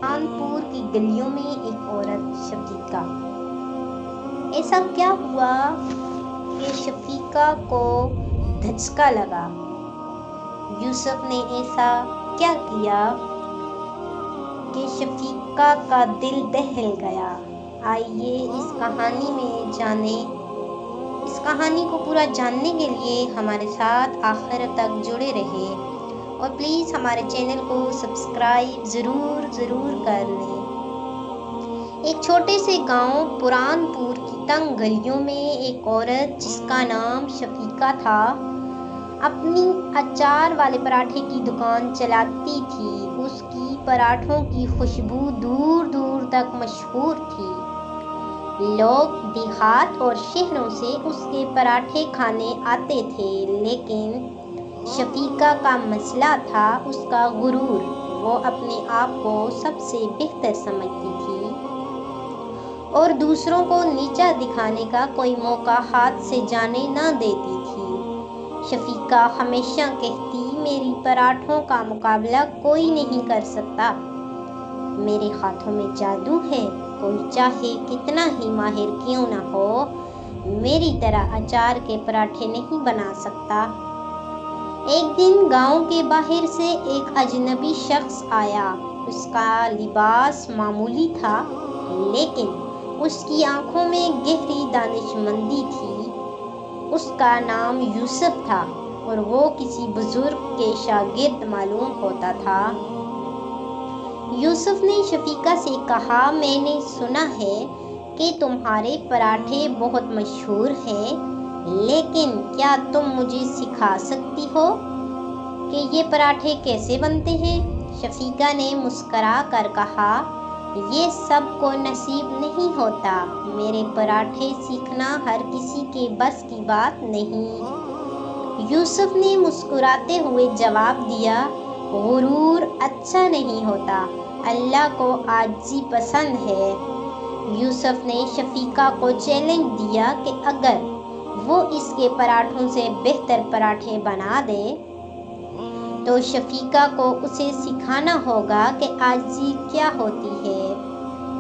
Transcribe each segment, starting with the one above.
کانپور کی گلیوں میں ایک عورت شفیقہ۔ ایسا کیا ہوا کہ شفیقہ کو دھچکا لگا؟ یوسف نے ایسا کیا کیا کہ شفیقہ کا دل دہل گیا؟ آئیے اس کہانی میں جانیں۔ اس کہانی کو پورا جاننے کے لیے ہمارے ساتھ آخر تک جڑے رہے اور پلیز ہمارے چینل کو سبسکرائب ضرور کر لیں۔ ایک چھوٹے سے گاؤں پران پور کی تنگ گلیوں میں ایک عورت جس کا نام شفیقہ تھا اپنی اچار والے پراٹھے کی دکان چلاتی تھی۔ اس کی پراٹھوں کی خوشبو دور دور تک مشہور تھی۔ لوگ دیہات اور شہروں سے اس کے پراٹھے کھانے آتے تھے، لیکن شفیقہ کا مسئلہ تھا اس کا غرور۔ وہ اپنے آپ کو سب سے بہتر سمجھتی تھی اور دوسروں کو نیچا دکھانے کا کوئی موقع ہاتھ سے جانے نہ دیتی تھی۔ شفیقہ ہمیشہ کہتی، میری پراٹھوں کا مقابلہ کوئی نہیں کر سکتا۔ میرے ہاتھوں میں جادو ہے، کوئی چاہے کتنا ہی ماہر کیوں نہ ہو، میری طرح اچار کے پراٹھے نہیں بنا سکتا۔ ایک دن گاؤں کے باہر سے ایک اجنبی شخص آیا۔ اس کا لباس معمولی تھا، لیکن اس کی آنکھوں میں گہری دانشمندی تھی۔ اس کا نام یوسف تھا اور وہ کسی بزرگ کے شاگرد معلوم ہوتا تھا۔ یوسف نے شفیقہ سے کہا، میں نے سنا ہے کہ تمہارے پراٹھے بہت مشہور ہیں، لیکن کیا تم مجھے سکھا سکتی ہو کہ یہ پراٹھے کیسے بنتے ہیں؟ شفیقہ نے مسکرا کر کہا، یہ سب کو نصیب نہیں ہوتا۔ میرے پراٹھے سیکھنا ہر کسی کے بس کی بات نہیں۔ یوسف نے مسکراتے ہوئے جواب دیا، غرور اچھا نہیں ہوتا، اللہ کو عاجزی پسند ہے۔ یوسف نے شفیقہ کو چیلنج دیا کہ اگر وہ اس کے پراٹھوں سے بہتر پراٹھے بنا دے تو شفیقہ کو اسے سکھانا ہوگا کہ عاجزی کیا ہوتی ہے۔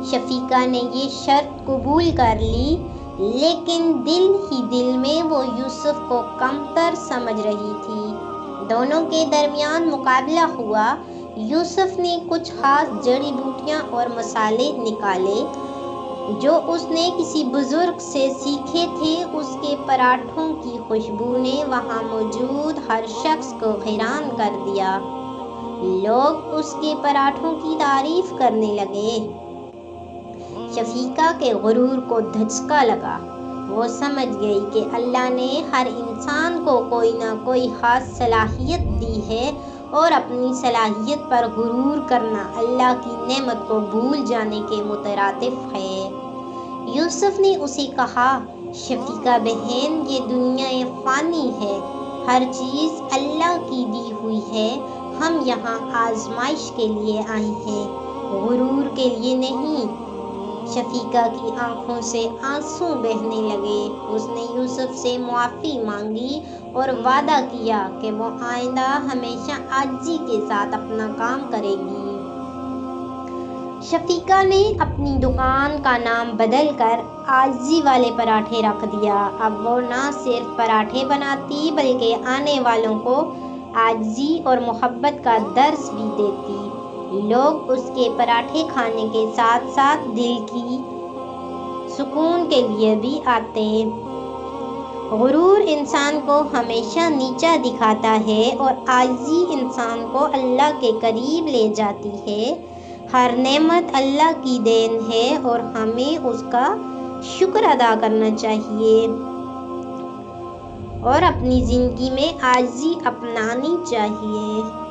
شفیقہ نے یہ شرط قبول کر لی، لیکن دل ہی دل میں وہ یوسف کو کمتر سمجھ رہی تھی۔ دونوں کے درمیان مقابلہ ہوا۔ یوسف نے کچھ خاص جڑی بوٹیاں اور مسالے نکالے جو اس نے کسی بزرگ سے سیکھے تھے۔ اس کے پراٹھوں کی خوشبو نے وہاں موجود ہر شخص کو حیران کر دیا۔ لوگ اس کے پراٹھوں کی تعریف کرنے لگے۔ شفیقہ کے غرور کو دھچکا لگا۔ وہ سمجھ گئی کہ اللہ نے ہر انسان کو کوئی نہ کوئی خاص صلاحیت دی ہے اور اپنی صلاحیت پر غرور کرنا اللہ کی نعمت کو بھول جانے کے مترادف ہے۔ یوسف نے اسے کہا، شفیقہ بہن، یہ دنیا فانی ہے، ہر چیز اللہ کی دی ہوئی ہے، ہم یہاں آزمائش کے لیے آئے ہیں، غرور کے لیے نہیں۔ شفیقہ کی آنکھوں سے آنسو بہنے لگے۔ اس نے یوسف سے معافی مانگی اور وعدہ کیا کہ وہ آئندہ ہمیشہ عاجزی کے ساتھ اپنا کام کرے گی۔ شفیقہ نے اپنی دکان کا نام بدل کر عاجزی والے پراٹھے رکھ دیا۔ اب وہ نہ صرف پراٹھے بناتی بلکہ آنے والوں کو عاجزی اور محبت کا درس بھی دیتی۔ لوگ اس کے پراٹھے کھانے کے ساتھ ساتھ دل کی سکون کے لیے بھی آتے۔ غرور انسان کو ہمیشہ نیچا دکھاتا ہے اور عاجزی انسان کو اللہ کے قریب لے جاتی ہے۔ ہر نعمت اللہ کی دین ہے اور ہمیں اس کا شکر ادا کرنا چاہیے اور اپنی زندگی میں عاجزی اپنانی چاہیے۔